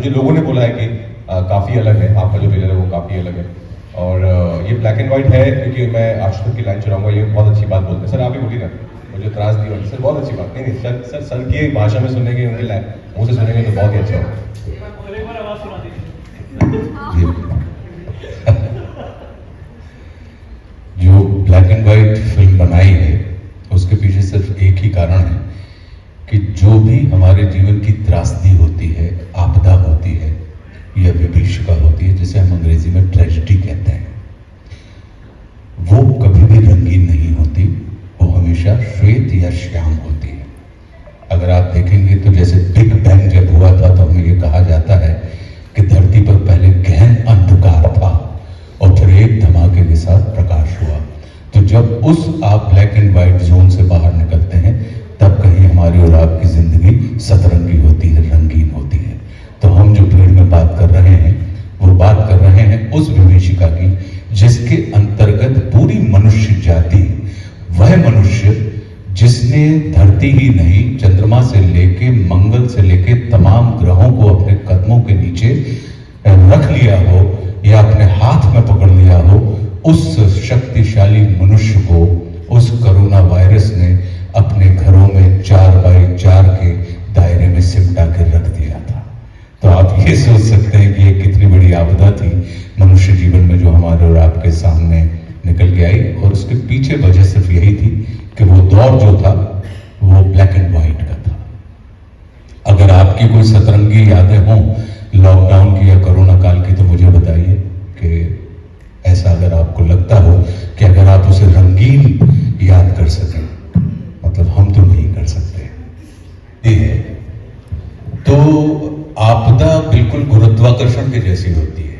मुझे लोगों ने बोला है कि काफ़ी अलग है, आपका जो ट्रेलर है वो काफ़ी अलग है। और ये ब्लैक एंड व्हाइट है क्योंकि मैं आशुतोष की लाइन चुनाऊंगा, ये बहुत अच्छी बात बोलते हैं। सर आप ही बोलिए ना, मुझे त्रास दी वाली सर, बहुत अच्छी बात। नहीं नहीं सर की भाषा में सुनेंगे, उनके मुँह से सुनेंगे तो बहुत ही अच्छा होगा। जो ब्लैक एंड व्हाइट फिल्म बनाई है उसके पीछे सिर्फ एक ही कारण है कि जो भी हमारे जीवन की त्रासदी होती है, आपदा होती है या विभीषिका होती है, जिसे हम अंग्रेजी में ट्रेजेडी कहते हैं, वो कभी भी रंगीन नहीं होती, वो हमेशा श्वेत या श्याम होती है। अगर आप देखेंगे तो जैसे बिग बैंग जब हुआ था तो हमें ये कहा जाता है कि धरती पर पहले गहन अंधकार था और फिर एक धमाके के साथ प्रकाश हुआ। तो जब उस आप ब्लैक एंड व्हाइट जोन से बाहर निकलते हैं तब कहीं हमारी और आपकी जिंदगी सतरंगी होती है, रंगीन होती है। तो हम जो भीड़ में बात कर रहे हैं वो बात कर रहे हैं उस विभीषिका की जिसके अंतर्गत पूरी मनुष्य जाति, वह मनुष्य जिसने धरती ही नहीं चंद्रमा से लेके मंगल से लेके तमाम ग्रहों को अपने कदमों के नीचे रख लिया हो या अपने हाथ में पकड़ लिया हो, उस शक्तिशाली मनुष्य को उस कोरोना वायरस ने अपने घरों में 4x4 के दायरे में सिमटा कर रख दिया था। तो आप ये सोच सकते हैं कि ये कितनी बड़ी आपदा थी मनुष्य जीवन में जो हमारे और आपके सामने निकल के आई। और उसके पीछे वजह सिर्फ यही थी कि वो दौर जो था वो ब्लैक एंड व्हाइट का था। अगर आपकी कोई सतरंगी यादें हों लॉकडाउन की या कोरोना काल की तो मुझे बताइए कि ऐसा अगर आपको लगता हो कि अगर आप उसे रंगीन याद कर सकें, मतलब हम तो नहीं कर सकते। ये है तो आपदा बिल्कुल गुरुत्वाकर्षण के जैसी होती है।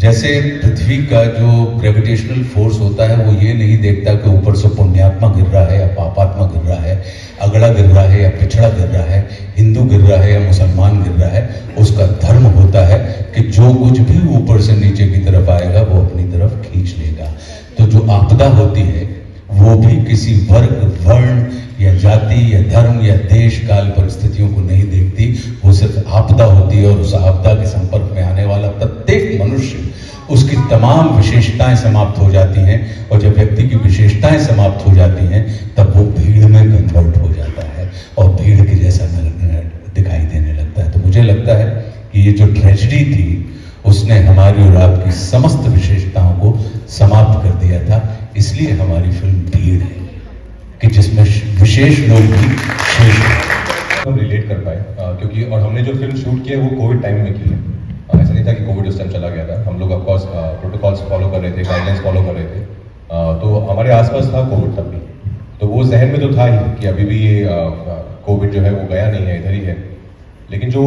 जैसे पृथ्वी का जो ग्रेविटेशनल फोर्स होता है वो ये नहीं देखता कि ऊपर से पुण्यात्मा गिर रहा है या पापात्मा गिर रहा है, अगड़ा गिर रहा है या पिछड़ा गिर रहा है, हिंदू गिर रहा है या मुसलमान गिर रहा है। उसका धर्म होता है कि जो कुछ भी ऊपर से नीचे की तरफ आएगा वो अपनी तरफ खींच लेगा। तो जो आपदा होती है वो भी किसी वर्ग, वर्ण या जाति या धर्म या देश काल परिस्थितियों को नहीं देखती, वो सिर्फ आपदा होती है। और उस आपदा के संपर्क में आने वाला प्रत्येक मनुष्य, उसकी तमाम विशेषताएं समाप्त हो जाती हैं। और जब व्यक्ति की विशेषताएं समाप्त हो जाती हैं तब वो भीड़ में कन्वर्ट हो जाता है और भीड़ के जैसा दिखाई देने लगता है। तो मुझे लगता है कि ये जो ट्रेजेडी थी उसने हमारी और आपकी समस्त विशेषताओं को समाप्त कर दिया था। इसलिए हमारी फिल्म भीड़ है कि जिसमें विशेष लोग भी शेष हम रिलेट कर पाए क्योंकि और हमने जो फिल्म शूट की है वो कोविड टाइम में की है। ऐसा नहीं था कि कोविड उस टाइम चला गया था, हम लोग ऑफकोर्स प्रोटोकॉल्स फॉलो कर रहे थे, गाइडलाइंस फॉलो कर रहे थे। तो हमारे आसपास था कोविड तब भी, तो वो जहन में तो था ही कि अभी भी ये कोविड जो है वो गया नहीं है, इधर ही है। लेकिन जो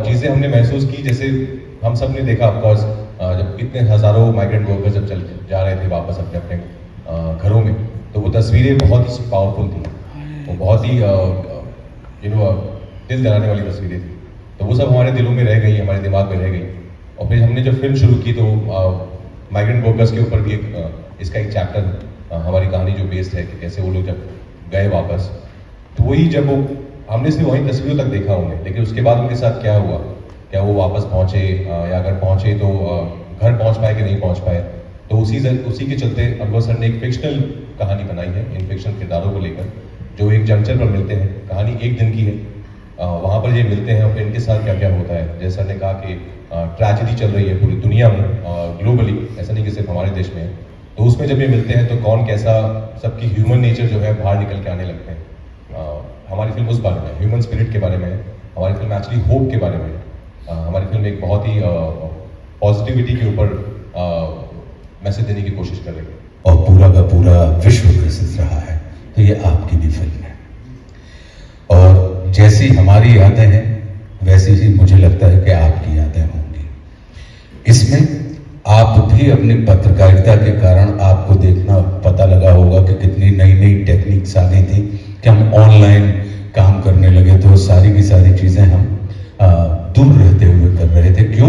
चीज़ें हमने महसूस की, जैसे हम सब ने देखा ऑफकोर्स जब कितने हज़ारों माइग्रेंट वर्कर्स जब चल जा रहे थे वापस अपने अपने घरों में, तो वो तस्वीरें बहुत ही पावरफुल थी, वो बहुत ही दिल जलाने वाली तस्वीरें थी। तो वो सब हमारे दिलों में रह गई, हमारे दिमाग में रह गई। और फिर हमने जब फिल्म शुरू की तो माइग्रेंट वर्कर्स के ऊपर भी इसका एक चैप्टर हमारी कहानी जो बेस्ड है कि कैसे वो लोग जब गए वापस, तो वही जब वो हमने सिर्फ वही तस्वीरों तक देखा उन्हें, लेकिन उसके बाद उनके साथ क्या हुआ, क्या वो वापस पहुँचे या अगर पहुँचे तो घर पहुँच पाए कि नहीं पहुँच पाए। तो उसी के चलते अनवर सर ने एक फिक्शनल कहानी बनाई है इन फिक्शनल किरदारों को लेकर, जो एक जंक्शन पर मिलते हैं। कहानी एक दिन की है, वहाँ पर ये मिलते हैं और फिर इनके साथ क्या क्या होता है। जैसे सर ने कहा कि ट्रेजेडी चल रही है पूरी दुनिया में, ग्लोबली, ऐसा नहीं कि सिर्फ हमारे देश में है। तो उसमें जब ये मिलते हैं तो कौन कैसा, सबकी ह्यूमन नेचर जो है बाहर निकल के आने लगते हैं। हमारी फिल्म उस बारे में, ह्यूमन स्पिरिट के बारे में है। हमारी फिल्म एक्चुअली होप के बारे में है। हमारी फिल्म एक बहुत ही पॉजिटिविटी के ऊपर मैसेज देने की कोशिश कर रही है और पूरा का पूरा विश्व प्रसिद्ध रहा है। तो ये आपकी भी फिल्म है और जैसी हमारी यादें हैं वैसी ही मुझे लगता है कि आपकी यादें होंगी। इसमें आप भी अपनी पत्रकारिता के कारण आपको देखना पता लगा होगा कि कितनी नई नई टेक्निक्स आ गई थी कि हम ऑनलाइन काम करने लगे। तो सारी की सारी चीज़ें हम दूर रहते हुए कर रहे थे। क्यों?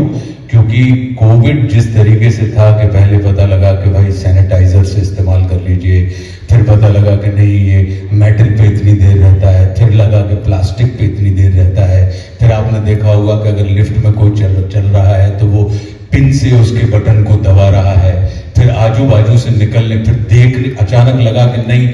क्योंकि क्योंकि कोविड जिस तरीके से था कि पहले पता लगा कि भाई सैनिटाइजर से इस्तेमाल कर लीजिए, फिर पता लगा कि नहीं ये मेटल पे इतनी देर रहता है, फिर लगा कि प्लास्टिक पे इतनी देर रहता है, फिर आपने देखा होगा कि अगर लिफ्ट में कोई चल रहा है तो वो पिन से उसके बटन को दबा रहा है, फिर आजू बाजू से निकलने, फिर देखने, अचानक लगा कि नहीं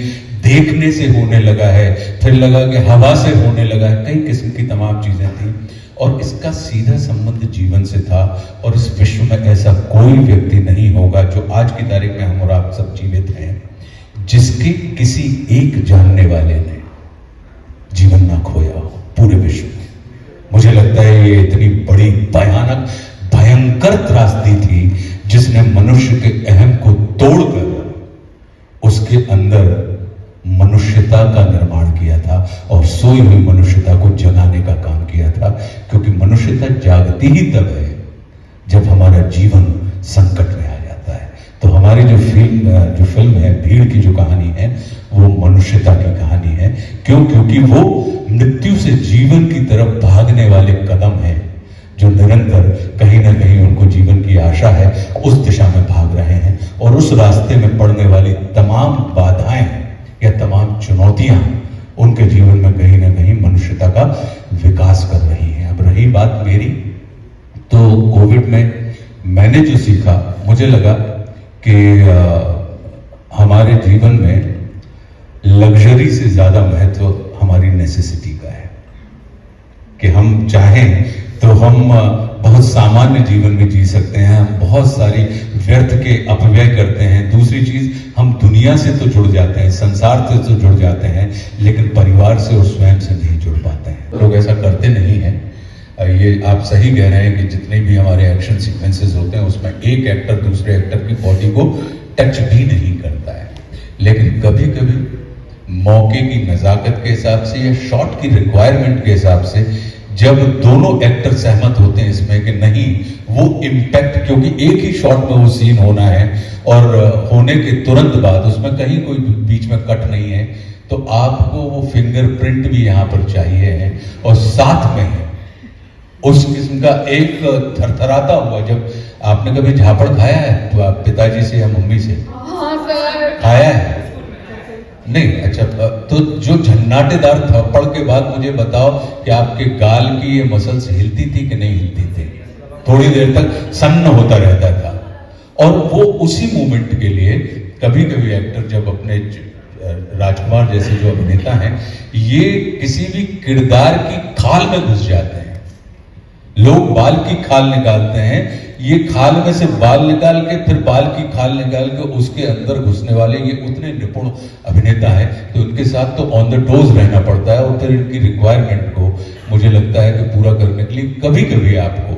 देखने से होने लगा है, फिर लगा कि हवा से होने लगा है, कई किस्म की तमाम चीजें थी और इसका सीधा संबंध जीवन से था। और इस विश्व में ऐसा कोई व्यक्ति नहीं होगा जो आज की तारीख में हम और आप सब जीवित हैं जिसके किसी एक जानने वाले ने जीवन ना खोया हो पूरे विश्व में। मुझे लगता है ये इतनी बड़ी भयानक भयंकर त्रासदी थी जिसने मनुष्य के अहम को तोड़कर उसके अंदर मनुष्यता का निर्माण किया था और सोई हुई मनुष्यता को जगाने का काम किया था, क्योंकि मनुष्यता जागती ही तब है जब हमारा जीवन संकट में आ जाता है। तो हमारी जो फिल्म है भीड़ की जो कहानी है वो मनुष्यता की कहानी है। क्यों? क्योंकि वो मृत्यु से जीवन की तरफ भागने वाले कदम हैं जो निरंतर कहीं ना कहीं उनको जीवन की आशा है उस दिशा में भाग रहे हैं और उस रास्ते में पड़ने वाली तमाम बाधाएं या तमाम चुनौतियां उनके जीवन में कहीं ना कहीं मनुष्यता का विकास कर रही हैं। अब रही बात मेरी, तो कोविड में मैंने जो सीखा, मुझे लगा कि हमारे जीवन में लग्जरी से ज्यादा महत्व हमारी नेसेसिटी का है कि हम चाहें तो हम बहुत सामान्य जीवन में जी सकते हैं, हम बहुत सारी व्यर्थ के अपव्यय करते हैं। दूसरी चीज, हम दुनिया से तो जुड़ जाते हैं, संसार से तो जुड़ जाते हैं, लेकिन परिवार से और स्वयं से नहीं जुड़ पाते हैं। लोग ऐसा करते नहीं हैं। ये आप सही कह रहे हैं कि जितने भी हमारे एक्शन सीक्वेंसेस होते हैं उसमें एक एक्टर दूसरे एक्टर की बॉडी को टच भी नहीं करता है, लेकिन कभी कभी मौके की नजाकत के हिसाब से या शॉट की रिक्वायरमेंट के हिसाब से जब दोनों एक्टर सहमत होते हैं इसमें कि नहीं वो इम्पैक्ट, क्योंकि एक ही शॉट में वो सीन होना है और होने के तुरंत बाद उसमें कहीं कोई बीच में कट नहीं है, तो आपको वो फिंगरप्रिंट भी यहाँ पर चाहिए है और साथ में उस किस्म का एक थरथराता हुआ। जब आपने कभी झापड़ खाया है तो आप पिताजी से या मम्मी से? हाँ सर। खाया है? नहीं? अच्छा, तो जो झन्नाटेदार थप्पड़ के बाद मुझे बताओ कि आपके गाल की ये मसल्स हिलती थी कि नहीं हिलती थी? थोड़ी देर तक सन्न होता रहता था। और वो उसी मूवमेंट के लिए कभी कभी एक्टर जब अपने राजकुमार जैसे जो अभिनेता हैं ये किसी भी किरदार की खाल में घुस जाते हैं। लोग बाल की खाल निकालते हैं, ये खाल में से बाल निकाल के फिर बाल की खाल निकाल के उसके अंदर घुसने वाले ये उतने निपुण अभिनेता है, तो उनके साथ तो ऑन द टोज रहना पड़ता है और फिर इनकी रिक्वायरमेंट को मुझे लगता है कि पूरा करने के लिए कभी कभी आपको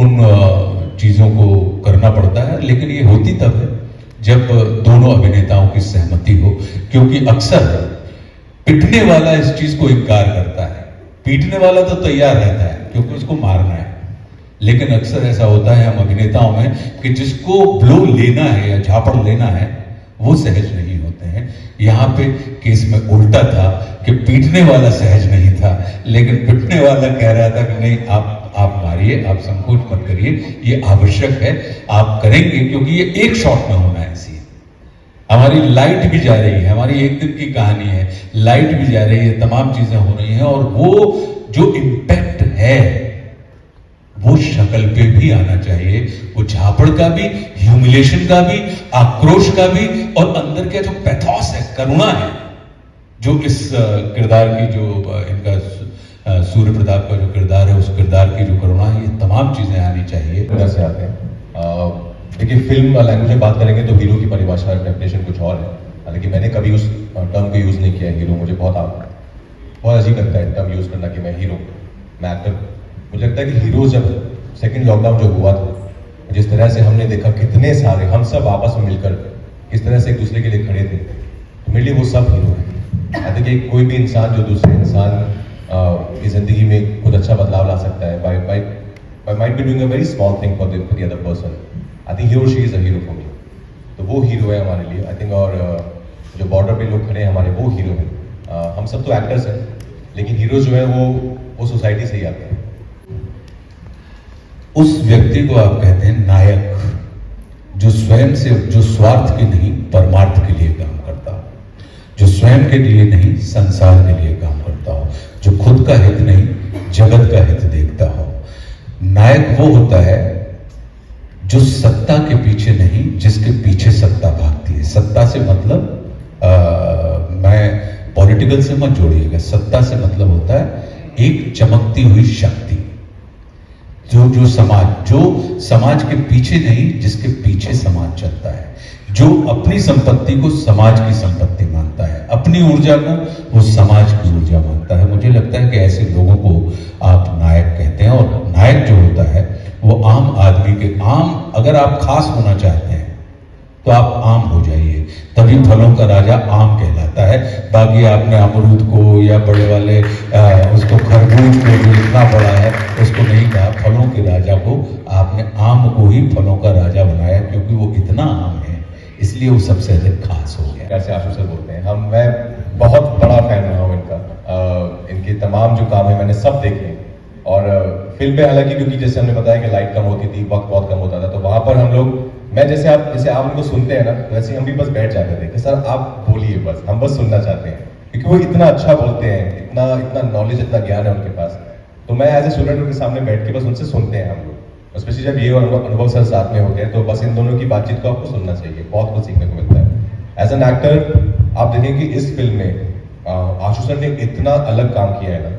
उन चीजों को करना पड़ता है। लेकिन ये होती तब है जब दोनों अभिनेताओं की सहमति हो, क्योंकि अक्सर पिटने वाला इस चीज को इनकार करता है, पीटने वाला तो तैयार रहता है क्योंकि उसको मारना है। लेकिन अक्सर ऐसा होता है हम अभिनेताओं में कि जिसको ब्लो लेना है या झापड़ लेना है वो सहज नहीं होते हैं। यहाँ पे केस में उल्टा था कि पीटने वाला सहज नहीं था, लेकिन पिटने वाला कह रहा था कि नहीं आप मारिए, आप संकोच मत करिए, ये आवश्यक है, आप करेंगे क्योंकि ये एक शॉट में होना है सीन। हमारी लाइट भी जा रही है, हमारी एक दिन की कहानी है, लाइट भी जा रही है, तमाम चीजें हो रही हैं और वो जो इम्पैक्ट है वो शक्ल पे भी आना चाहिए, वो झापड़ का भी, ह्यूमिलेशन का भी, आक्रोश का भी और अंदर का जो पैथोस है, करुणा है, जो इस किरदार की जो इनका सूर्य प्रताप का जो किरदार है उस किरदार की जो करुणा है, ये तमाम चीजें आनी चाहिए। उधर से आते हैं। देखिए फिल्म लैंग्वेज में बात करेंगे तो हीरो की परिभाषा डेफिनेशन कुछ और है, हालांकि मैंने कभी उस टर्म को यूज नहीं किया है हीरो। मुझे बहुत अजीब लगता है टर्म यूज करना कि मैं हीरो, मैं एक्टर। मुझे लगता है कि हीरो जब सेकंड लॉकडाउन जो हुआ था, जिस तरह से हमने देखा कितने सारे हम सब आपस में मिलकर किस तरह से एक दूसरे के लिए खड़े थे, तो मेरे लिए वो सब हीरो है। आई थिंक कोई भी इंसान जो दूसरे इंसान की जिंदगी में कुछ अच्छा बदलाव ला सकता है by might be doing a very small thing for the other person. I think he or she is a hero for me. तो वो हीरो है हमारे लिए आई थिंक। और जो बॉर्डर पे लोग खड़े हैं हमारे, वो हीरो हैं। हम सब तो एक्टर्स हैं, लेकिन हीरो जो है वो सोसाइटी से ही आते हैं। उस व्यक्ति को आप कहते हैं नायक, जो स्वयं से, जो स्वार्थ के नहीं परमार्थ के लिए काम करता हो, जो स्वयं के लिए नहीं संसार के लिए काम करता हो, जो खुद का हित नहीं जगत का हित देखता हो। नायक वो होता है जो सत्ता के पीछे नहीं, जिसके पीछे सत्ता भागती है। सत्ता से मतलब मैं पॉलिटिकल से मत जोड़िएगा, सत्ता से मतलब होता है एक चमकती हुई शक्ति, जो समाज के पीछे नहीं, जिसके पीछे समाज चलता है, जो अपनी संपत्ति को समाज की संपत्ति मानता है, अपनी ऊर्जा को वो समाज की ऊर्जा मानता है। मुझे लगता है कि ऐसे लोगों को आप नायक कहते हैं। और नायक जो होता है वो आम आदमी के अगर आप खास होना चाहते हैं तो आप आम हो जाइए, तभी फलों का राजा आम कहलाता है। बाकी आपने अमरूद को या बड़े वाले उसको खरबूज को जो इतना बड़ा है उसको नहीं कहा, फलों के राजा को आपने आम को ही फलों का राजा बनाया, क्योंकि वो इतना आम है इसलिए वो सबसे अधिक खास हो गया। कैसे आशु सर बोलते हैं, मैं बहुत बड़ा फैन रहा हूँ इनका। इनके तमाम जो काम है मैंने सब देखे हैं। और फिल्म में हालांकि क्योंकि जैसे हमने बताया कि लाइट कम होती थी, वक्त बहुत कम होता था, तो वहां पर हम लोग, मैं जैसे आप उनको सुनते हैं ना, वैसे हम भी बस बैठ जाते थे कि सर आप बोलिए, बस हम बस सुनना चाहते हैं, क्योंकि वो इतना अच्छा बोलते हैं, इतना नॉलेज, इतना ज्ञान है उनके पास। तो मैं एज ए स्टूडेंट उनके सामने बैठ के बस उनसे सुनते हैं हम लोग। स्पेशली जब ये और अनुभव सर साथ में होते हैं तो बस इन दोनों की बातचीत को आपको सुनना चाहिए, बहुत कुछ सीखने को मिलता है। एज एन एक्टर आप देखें कि इस फिल्म में आशु सर ने इतना अलग काम किया है ना,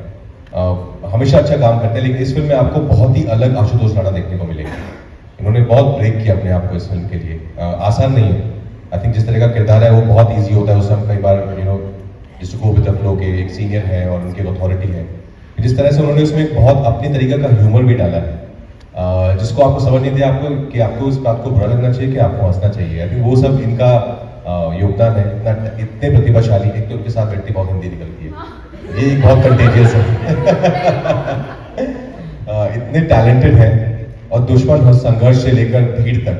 हमेशा अच्छा काम करते हैं, लेकिन इस फिल्म में आपको बहुत ही अलग आशुतोष राणा देखने को मिलेगा। इन्होंने बहुत ब्रेक किया अपने आप को इस फिल्म के लिए। आसान नहीं है। आई थिंक जिस तरह का किरदार है वो बहुत ईजी होता है, उससे हम कई बार जिसको गो विद द फ्लो के एक सीनियर है और उनकी अथॉरिटी है, जिस तरह से उन्होंने उसमें एक बहुत अपनी तरीके का ह्यूमर भी डाला है, जिसको आपको समझ नहीं दिया कि आपको इस बात को बुरा लगना चाहिए कि आपको हंसना चाहिए। आई थिंक वो सब इनका योगदान है। इतने प्रतिभाशाली, एक तो उनके साथ बैठती बहुत हिंदी निकलती है, ये बहुत कंटेजियस है। इतने टैलेंटेड हैं और दुश्मन संघर्ष से लेकर भीड़ तक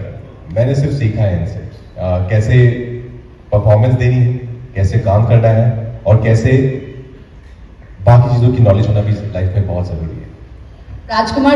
मैंने सिर्फ सीखा है इनसे कैसे परफॉर्मेंस देनी है, कैसे काम करना है और कैसे बाकी चीजों की नॉलेज होना भी लाइफ में बहुत जरूरी है। राजकुमार